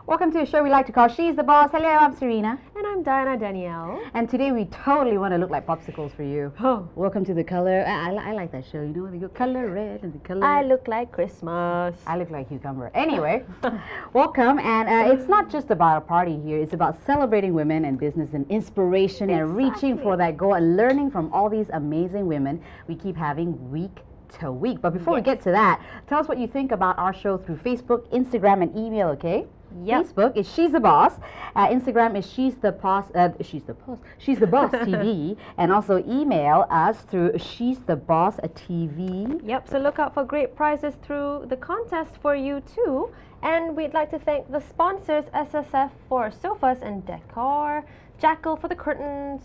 Welcome to a show we like to call She's the Boss. Hello, I'm Serena. And I'm Diana Danielle. And today we totally want to look like popsicles for you. Oh. Welcome to the color. I like that show. You know, the color red and the color. I look like Christmas. I look like cucumber. Anyway, welcome. And it's not just about a party here. It's about celebrating women and business and inspiration and reaching for that goal and learning from all these amazing women we keep having week to week. But before we get to that, tell us what you think about our show through Facebook, Instagram, and email, okay? Yep. Facebook is She's the Boss. Instagram is She's the Boss TV, and also email us through She's the Boss TV. Yep, so look out for great prizes through the contest for you too. And we'd like to thank the sponsors, SSF for sofas and decor, Jackal for the curtains,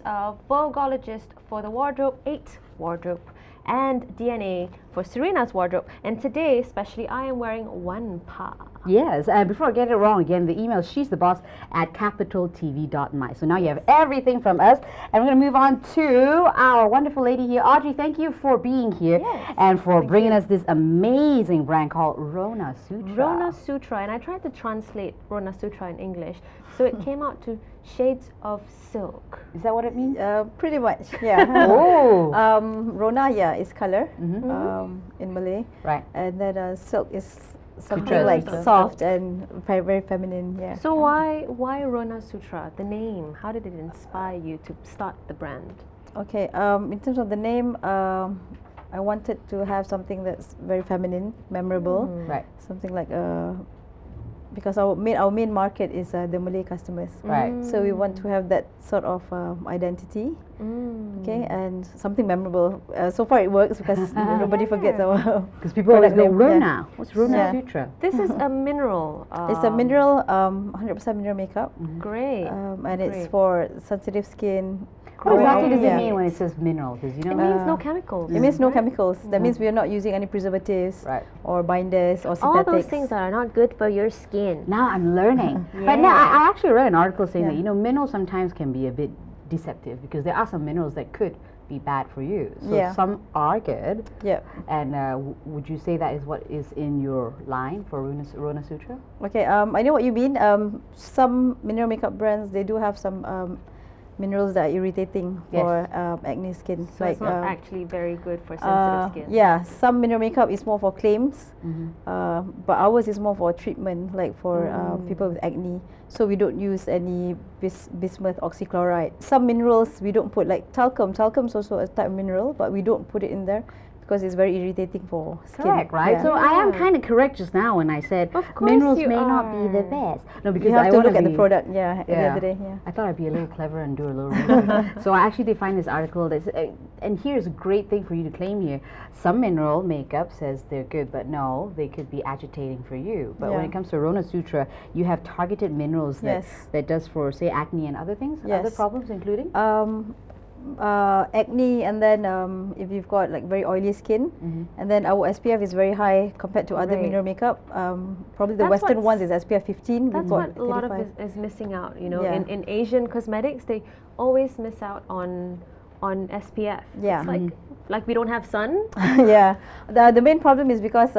Vogueologist for the wardrobe, 8 wardrobe, and DNA for Serena's wardrobe. And today, especially, I am wearing one pa. Yes, and before I get it wrong again, the email is she's the boss at capitaltv.my. So now you have everything from us, and we're going to move on to our wonderful lady here. Audrey, thank you for being here and for bringing us this amazing brand called Ronasutra. Ronasutra, and I tried to translate Ronasutra in English, so it came out to shades of silk. Is that what it means? Pretty much, yeah. Oh. Rona, yeah, is color in Malay. Right. And then silk is something Sutra. like soft and very, very feminine, yeah. So why Ronasutra, the name? How did it inspire you to start the brand? Okay, in terms of the name, I wanted to have something that's very feminine, memorable. Right. Something like because our main market is the Malay customers. Right. So we want to have that sort of identity. Okay, and something memorable. So far it works because nobody forgets our because people always know name. Rona. What's Ronasutra? This is a mineral. It's a mineral, 100% mineral makeup. Great. And it's for sensitive skin. What exactly does it mean when it says mineral? Because you know, It means no chemicals. It means no chemicals. That means we are not using any preservatives or binders or synthetics. All those things that are not good for your skin. now I'm learning. But now I actually read an article saying that, you know, minerals sometimes can be a bit deceptive because there are some minerals that could be bad for you. So some are good. Yeah. And would you say that is what is in your line for Ronasutra? Okay, I know what you mean. Some mineral makeup brands, they do have some minerals that are irritating for acne skin. So it's not actually very good for sensitive skin. Yeah, some mineral makeup is more for claims, but ours is more for treatment, like for people with acne. So we don't use any bismuth oxychloride. Some minerals we don't put, like talcum. Talcum is also a type of mineral, but we don't put it in there because it's very irritating for skin. Correct, right? Yeah. So I am kind of correct just now when I said minerals may not be the best. No, because you have I to want look at the product. Yeah, the other day. Yeah. I thought I'd be a little clever and do a little research. So I actually did find this article that's, and here's a great thing for you to claim here. Some mineral makeup says they're good, but no, they could be agitating for you. But when it comes to Ronasutra, you have targeted minerals that does for, say, acne and other things, other problems including? Acne, and then if you've got like very oily skin, and then our SPF is very high compared to other mineral makeup. Probably the Western ones is SPF 15. That's what a lot of is missing out. You know, in Asian cosmetics, they always miss out on SPF. Yeah, it's like we don't have sun. Yeah, the main problem is because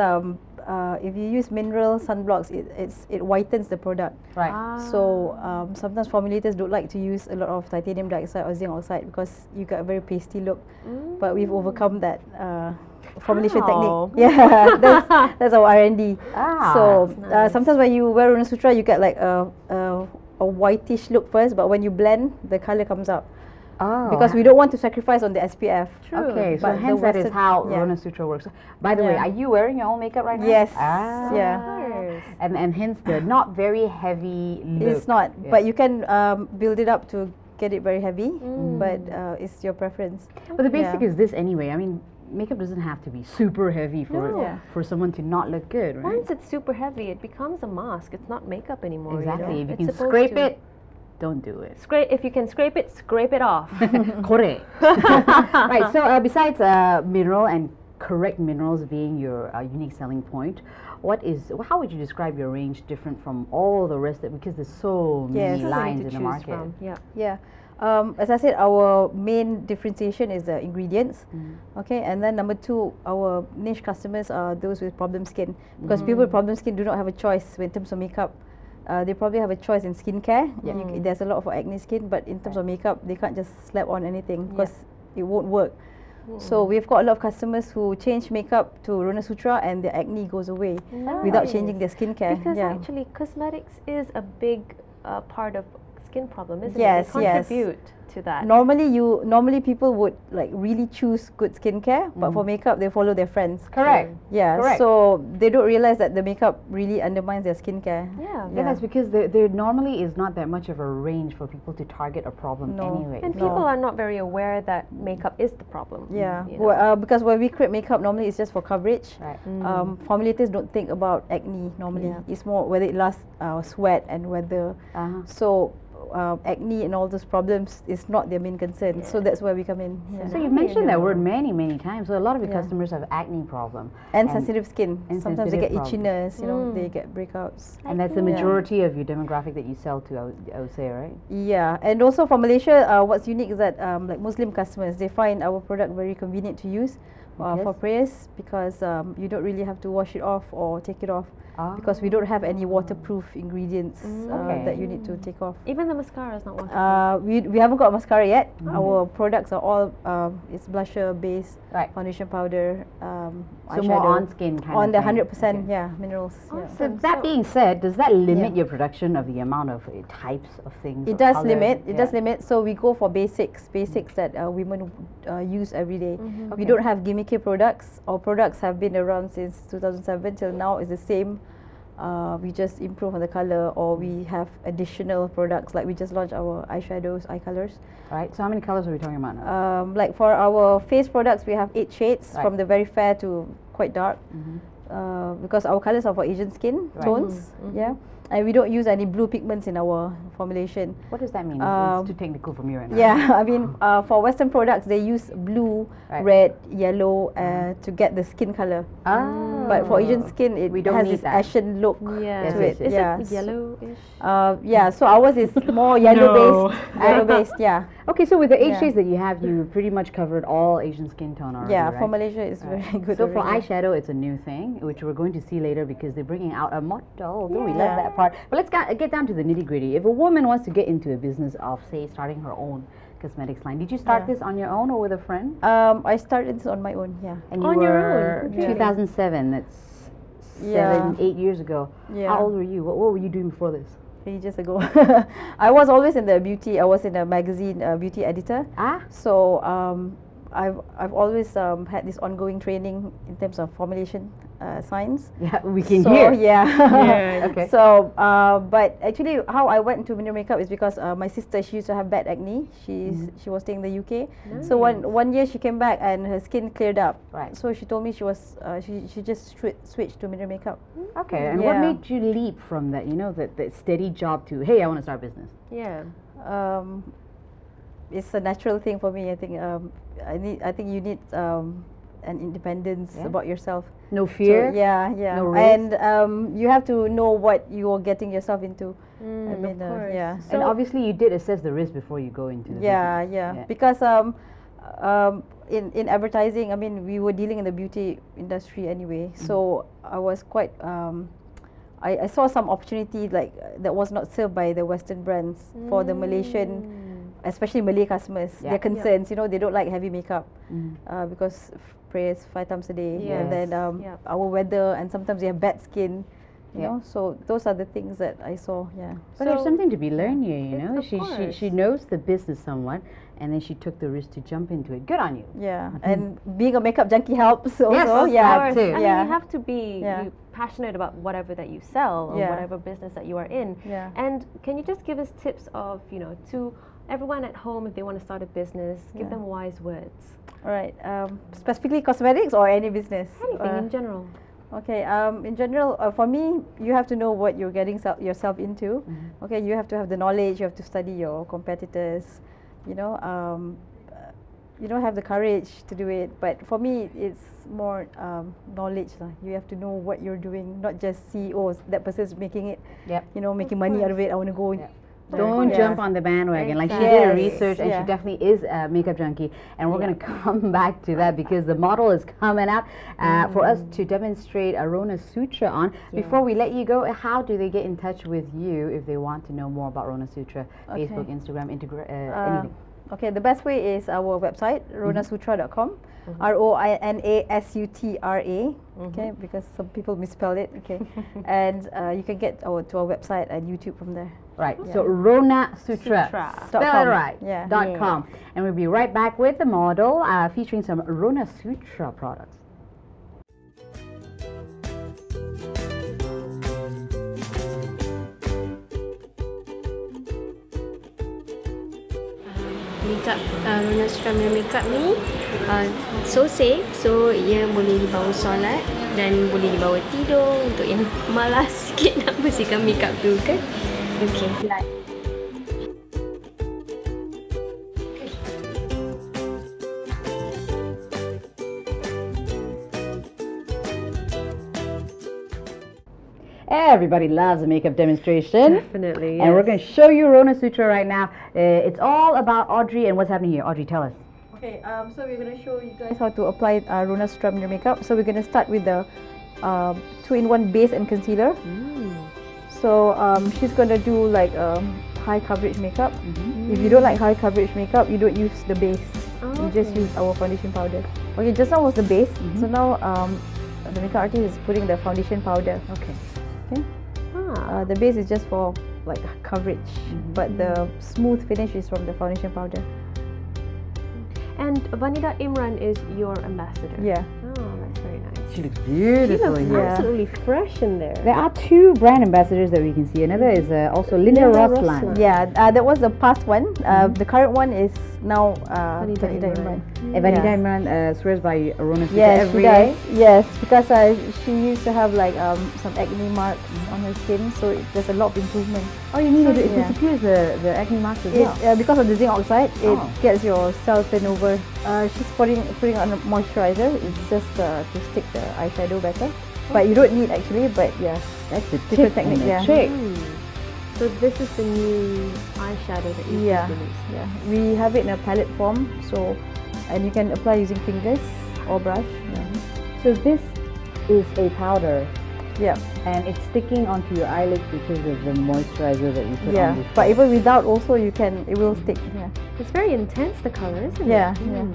if you use mineral sunblocks, it whitens the product. Right. So sometimes formulators don't like to use a lot of titanium dioxide or zinc oxide because you got a very pasty look. But we've overcome that formulation technique. Yeah, that's our R&D. So sometimes when you wear Ronasutra, you get like a whitish look first, but when you blend, the color comes out. Because we don't want to sacrifice on the SPF. True. Okay, so hence that is how Ronasutra works. By the way, are you wearing your own makeup right now? Yes. Yeah. And hence the not very heavy look. It's not, but you can build it up to get it very heavy, but it's your preference. But the basic is this anyway. I mean, makeup doesn't have to be super heavy for someone to not look good, right? Once it's super heavy, it becomes a mask. It's not makeup anymore. Exactly. You know? If you can scrape it, don't do it. If you can scrape it off. Correct. Right. So besides mineral and correct minerals being your unique selling point, how would you describe your range different from all the rest? Because there's so many lines in the market. Yeah. As I said, our main differentiation is the ingredients. Okay, and then number two, our niche customers are those with problem skin, because people with problem skin do not have a choice in terms of makeup. they probably have a choice in skincare. Yeah. There's a lot of acne skin, but in terms of makeup, they can't just slap on anything because it won't work. So we've got a lot of customers who change makeup to Ronasutra and their acne goes away without changing their skincare. Because actually, cosmetics is a big part of skin problem, isn't Yes, it? They contribute to that. Normally people would like really choose good skincare, but for makeup they follow their friends. Correct. Yeah, Correct. so they don't realize that the makeup really undermines their skincare. Yeah. Yeah, that's because there normally is not that much of a range for people to target a problem anyway. And people are not very aware that makeup is the problem. Yeah, you know. because when we create makeup, normally it's just for coverage. Right. Formulators don't think about acne normally. It's more whether it lasts sweat and whether. So acne and all those problems is not their main concern. So that's where we come in. So you mentioned that word many times. So a lot of your customers have acne problem And sensitive skin. and Sometimes they get sensitive itchiness, you know, they get breakouts. and that's the majority of your demographic that you sell to, I would say, right? Yeah, and also for Malaysia, what's unique is that like Muslim customers, they find our product very convenient to use for prayers because you don't really have to wash it off or take it off. Because we don't have any waterproof ingredients that you need to take off. Even the mascara is not waterproof. We haven't got mascara yet. Our products are all it's blusher based, foundation powder, So eyeshadow. more on skin kind On of the thing. 100%, yeah, minerals. Yeah. So that being said, does that limit your production of the amount of types of things? It or does colours? limit. It does limit. So we go for basics that women use every day. We don't have gimmicky products. Our products have been around since 2007 till now. It's the same. We just improve on the color, or we have additional products. Like we just launched our eyeshadows, eye colors. Right. So how many colors are we talking about now? Like for our face products, we have 8 shades from the very fair to quite dark. Because our colors are for Asian skin tones. Yeah. And we don't use any blue pigments in our formulation. What does that mean? It's too technical for me right now. Yeah, I mean, for Western products, they use blue, red, yellow to get the skin color. But for Asian skin, it has this ashen look to it. Is it yellowish? Yeah, so ours is more yellow-based. Yellow-based, yeah. Okay, so with the 8 shades that you have, you pretty much covered all Asian skin tone already, Yeah, right? for Malaysia, it's very good. So for already. eyeshadow, it's a new thing, which we're going to see later because they're bringing out a motto. We love that part. But let's get down to the nitty-gritty. If a woman wants to get into a business of, say, starting her own cosmetics line, did you start this on your own or with a friend? I started this on my own, yeah. And you On your were own? Okay. 2007, that's 8 years ago. Yeah. How old were you? What were you doing before this? Ages ago. I was always in the beauty. I was in a magazine beauty editor. So I've always had this ongoing training in terms of formulation science. Yeah, we can So, hear. yeah. Okay. So, but actually, how I went into mineral makeup is because my sister, she used to have bad acne. She was staying in the UK. So one year she came back and her skin cleared up. Right. So she told me she was she just switched to mineral makeup. Okay, and what made you leap from that, you know, that steady job to, hey, I want to start a business? Yeah. It's a natural thing for me. I think I think you need an independence about yourself. No fear? So, yeah. No risk? And you have to know what you're getting yourself into. I mean, of course. yeah. And obviously you did assess the risk before you go into the business. Yeah. Because in advertising, I mean, we were dealing in the beauty industry anyway. So I was quite I saw some opportunity like that was not served by the Western brands for the Malaysian, especially Malay customers. Their concerns, you know, they don't like heavy makeup because prayers 5 times a day, and then our weather, and sometimes they have bad skin. You know, so those are the things that I saw. Yeah. But there's something to be learned here, you know. Of She knows the business somewhat, and then she took the risk to jump into it. Good on you. Yeah, and being a makeup junkie helps also. Yes, of yeah, course. I mean, you have to be passionate about whatever that you sell or Yeah. whatever business that you are in. Yeah. And can you just give us tips of, you know, to everyone at home if they want to start a business, give them wise words. All right. Specifically cosmetics or any business? Anything in general. Okay. In general, for me, you have to know what you're getting yourself into. Okay. You have to have the knowledge. You have to study your competitors. You know. You don't have the courage to do it. But for me, it's more knowledge. You have to know what you're doing, not just see, oh, that person's making it. Yep. You know, making money out of it. I want to go Don't Yeah. jump on the bandwagon. Like she did Yes. her research and she Yeah. definitely is a makeup junkie. And we're going to come back to that because the model is coming out for us to demonstrate a Ronasutra on. Before we let you go, how do they get in touch with you if they want to know more about Ronasutra? Facebook, Instagram, anything. Okay, the best way is our website, ronasutra.com. Ronasutra. Okay, because some people misspell it. Okay, and you can get to our website and YouTube from there. Right, so Ronasutra, spell it .com. right, Yeah. .com. And we'll be right back with the model featuring some Ronasutra products. Makeup Ronasutra makeup ni so safe, so ia boleh dibawa solat dan boleh dibawa tidur untuk yang malas sikit nak bersihkan makeup tu kan. Okay. Everybody loves a makeup demonstration. Definitely. And we're going to show you Ronasutra right now. It's all about Audrey and what's happening here. Audrey, tell us. Okay, so we're going to show you guys how to apply Ronasutra Mirror Makeup. So we're going to start with the 2-in-1 base and concealer. So she's going to do like high coverage makeup. If you don't like high coverage makeup, you don't use the base. You just use our foundation powder. Okay, just now was the base. So now the makeup artist is putting the foundation powder. Okay. The base is just for like coverage, but the smooth finish is from the foundation powder. And Vanida Imran is your ambassador. Yeah. Oh, that's very nice. She looks She beautiful. looks here. absolutely fresh in there. There are two brand ambassadors that we can see. Another is also Linda Roslan. Yeah, that was the past one. The current one is now Vanida Imran. Vanida Imran swears by Ronasutra Yes, she every does. day. Yes, because she used to have like some acne marks on her skin, so there's a lot of improvement. Oh, you mean it yeah. disappears the acne marks as well? Because of the zinc oxide, it Oh. gets your cell turnover. She's putting on a moisturizer. It's just to stick the eyeshadow better. But you don't need actually. But yeah, That's a different tip and technique. a Yeah. trick. So this is the new eyeshadow that you Yeah, just released. yeah. We have it in a palette form, so and you can apply using fingers or brush. So this is a powder Yeah, and it's sticking onto your eyelids because of the moisturizer that you put yeah. on before. But even without, also it will stick. Yeah, It's very intense, the color, isn't yeah, it? yeah.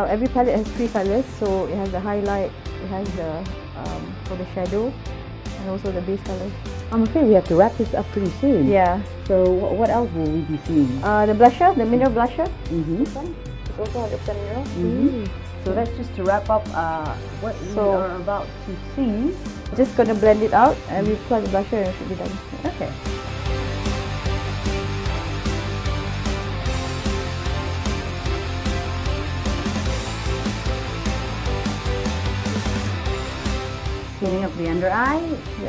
Every palette has 3 colors, so it has the highlight, it has the for the shadow, and also the base color. I'm afraid we have to wrap this up pretty soon. Yeah. So what else will we be seeing? The blusher, the mineral blusher. Mm-hmm. This one. It's also 100% mineral. Mm-hmm. So that's just to wrap up what we are about to see. Just gonna blend it out, and we apply the blusher, and it should be done. Okay. Cleaning up the under eye,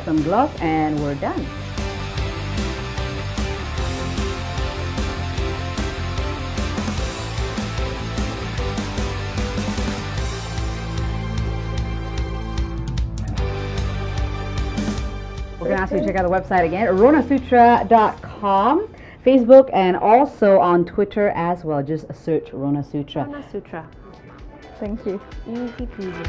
some gloss, and we're done. We're going to ask you to check out the website again, ronasutra.com, Facebook, and also on Twitter as well. Just search Ronasutra. Ronasutra. Thank you. Easy peasy.